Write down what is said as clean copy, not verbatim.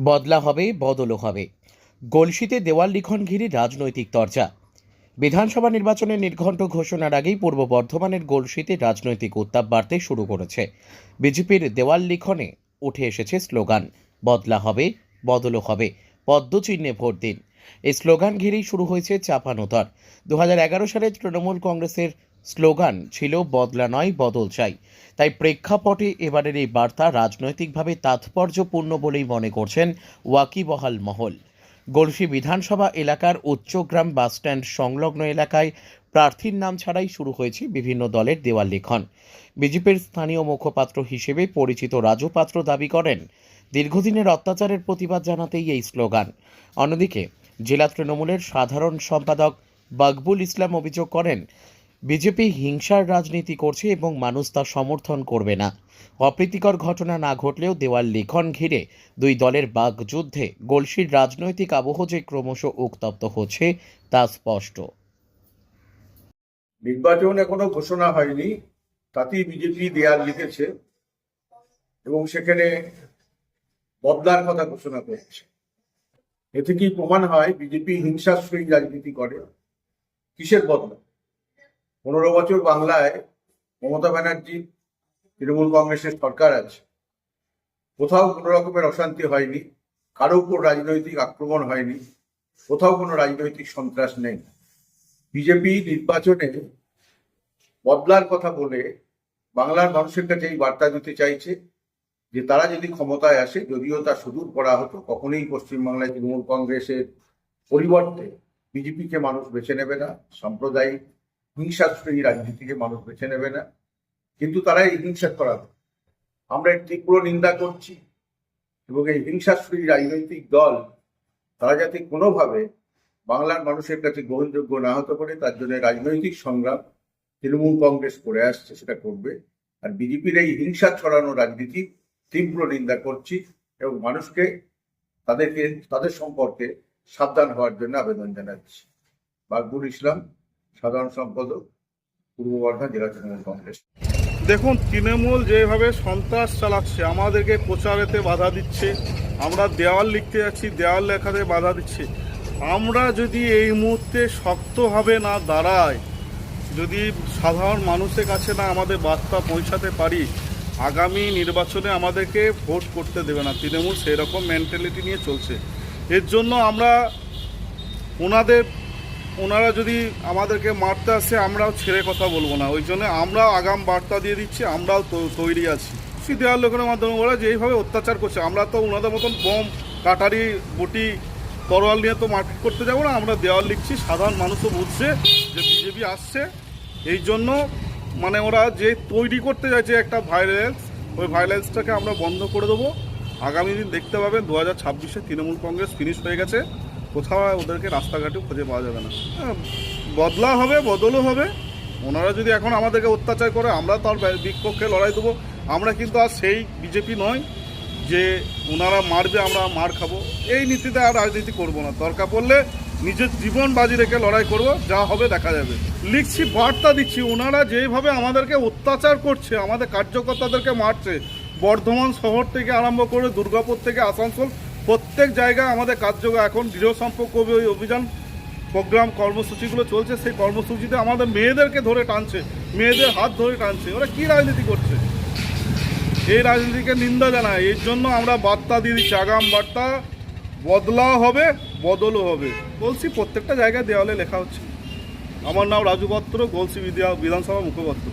বদলা হবে, বদলও হবে। গলসিতে দেওয়াল লিখন ঘিরে রাজনৈতিক চর্চা। বিধানসভা নির্বাচনের নির্ঘণ্ট ঘোষণার আগেই পূর্ব বর্ধমানের গলসিতে রাজনৈতিক উত্তাপ বাড়তে শুরু করেছে। বিজেপির দেওয়াল লিখনে উঠে এসেছে স্লোগান, বদলা হবে, বদলও হবে, পদ্মচিহ্নে ভোট দিন। এই স্লোগান ঘিরেই শুরু হয়েছে চাপানোতর। 2011 সালে তৃণমূল কংগ্রেসের স্লোগান ছিল বদলা নয়, বদল চাই। তাই প্রেক্ষাপটে এবারের এই বার্তা রাজনৈতিকভাবে তাৎপর্যপূর্ণ বলেই মনে করছেন ওয়াকিবহাল মহল। গলসি বিধানসভা এলাকার উচ্চগ্রাম বাসস্ট্যান্ড সংলগ্ন এলাকায় প্রার্থীর নাম ছাড়াই শুরু হয়েছে বিভিন্ন দলের দেওয়াল লিখন। বিজেপির স্থানীয় মুখপাত্র হিসেবে পরিচিত রাজু পাত্র দাবি করেন, দীর্ঘদিনের অত্যাচারের প্রতিবাদ জানাতেই এই স্লোগান। অন্যদিকে জেলা তৃণমূলের সাধারণ সম্পাদক বাকবুল ইসলাম অভিযোগ করেন, বিজেপি হিংসার রাজনীতি করছে এবং মানুষ তা সমর্থন করবে না। অপ্রীতিকর ঘটনা না ঘটলেও দেওয়াল লিখন ঘিরে দুই দলের বাকযুদ্ধে গলসির রাজনৈতিক আবহ যে ক্রমশ উত্তপ্ত হচ্ছে তা স্পষ্ট। নির্বাচন এখনো ঘোষণা হয়নি, তাতেই বিজেপি দেয়াল লিখেছে এবং সেখানে বদলার কথা ঘোষণা করেছে। এ থেকেই প্রমাণ হয় বিজেপি হিংসাশ্রয়ী রাজনীতি করে। কিসের বদলা? 15 বছর বাংলায় মমতা ব্যানার্জি তৃণমূল কংগ্রেসের সরকার আছে, কোথাও কোনো রকমের অশান্তি হয়নি, কারো উপর রাজনৈতিক আক্রমণ হয়নি, কোথাও কোনো রাজনৈতিক সন্ত্রাস নেই। বিজেপি নির্বাচনে বদলার কথা বলে বাংলার মানুষের কাছে এই বার্তা দিতে চাইছে যে তারা যদি ক্ষমতায় আসে, যদিও তা সুদূর করা হতো, কখনোই পশ্চিমবাংলায় তৃণমূল কংগ্রেসের পরিবর্তে বিজেপিকে মানুষ বেছে নেবে না, সাম্প্রদায়িক হিংসাশ্রয়ী রাজনীতিকে মানুষ বেছে নেবে না, কিন্তু তারা এই হিংসা করাবে। আমরা এর তীব্র নিন্দা করছি এবং এই হিংসাশ্রয়ী রাজনৈতিক দল তারা যাতে কোনোভাবে বাংলার মানুষের কাছে গ্রহণযোগ্য না হতে পারে, তার জন্য রাজনৈতিক সংগ্রাম তৃণমূল কংগ্রেস করে আসছে, সেটা করবে। আর বিজেপির এই হিংসা ছড়ানো রাজনীতি তীব্র নিন্দা করছি এবং মানুষকে তাদের সম্পর্কে সাবধান হওয়ার জন্য আবেদন জানাচ্ছি। বাকবুল ইসলাম, সাধারণ সম্পাদক, পূর্ব বর্ধমান জেলা তৃণমূল কংগ্রেস। দেখুন, তৃণমূল যেভাবে সন্ত্রাস চালাচ্ছে, আমাদেরকে প্রচারেতে বাধা দিচ্ছে, আমরা দেওয়াল লিখতে যাচ্ছি, দেওয়াল লেখাতে বাধা দিচ্ছে। আমরা যদি এই মুহূর্তে শক্তভাবে না দাঁড়াই, যদি সাধারণ মানুষের কাছে না আমাদের বার্তা পৌঁছাতে পারি, আগামী নির্বাচনে আমাদেরকে ভোট করতে দেবে না। তৃণমূল সেই রকম মেন্টালিটি নিয়ে চলছে। এর জন্য আমরা ওনারা যদি আমাদেরকে মারতে আসে, আমরাও ছেড়ে কথা বলবো না। ওই জন্য আমরাও আগাম বার্তা দিয়ে দিচ্ছি, আমরাও তৈরি আছি। দেওয়াল লেখনের মাধ্যমে ওরা যেইভাবে অত্যাচার করছে, আমরা তো ওনাদের মতন বোম, কাটারি, বটি, তরোয়াল নিয়ে তো মারপিট করতে যাবো না। আমরা দেওয়াল লিখছি, সাধারণ মানুষও বুঝছে যে বিজেপি আসছে। এই জন্য ওরা যে তৈরি করতে যাচ্ছে একটা ভায়োলেন্স, ওই ভায়োলেন্সটাকে আমরা বন্ধ করে দেবো। আগামী দিন দেখতে পাবেন 2026-এ তৃণমূল কংগ্রেস ফিনিশ হয়ে গেছে, কোথাও ওদেরকে রাস্তাঘাটেও খুঁজে পাওয়া যাবে না। বদলা হবে, বদলও হবে। ওনারা যদি এখন আমাদেরকে অত্যাচার করে, আমরা তার বিপক্ষে লড়াই দেবো। আমরা কিন্তু আর সেই বিজেপি নয় যে ওনারা মারবে আমরা মার খাবো। এই নীতিতে আর রাজনীতি করবো না। দরকার পড়লে নিজের জীবন বাজি রেখে লড়াই করব, যা হবে দেখা যাবে। লিখছি, বার্তা দিচ্ছি, ওনারা যেভাবে আমাদেরকে অত্যাচার করছে, আমাদের কার্যকর্তাদেরকে মারছে, বর্ধমান শহর থেকে আরম্ভ করে দুর্গাপুর থেকে আসানসোল, প্রত্যেক জায়গায় আমাদের এখন দৃঢ় সম্পর্ক অভিযান প্রোগ্রাম কর্মসূচিগুলো চলছে। সেই কর্মসূচিতে আমাদের মেয়েদেরকে ধরে টানছে, মেয়েদের হাত ধরে টানছে। ওরা কী রাজনীতি করছে? এই রাজনীতিকে নিন্দা জানায়। এর জন্য আমরা বার্তা দিয়ে দিচ্ছি, আগাম বার্তা, বদলা হবে, বদলও হবে। গলসি প্রত্যেকটা জায়গায় দেওয়ালে লেখা হচ্ছে। আমার নাম রাজু পাত্র, গলসি বিধানসভা মুখপাত্র।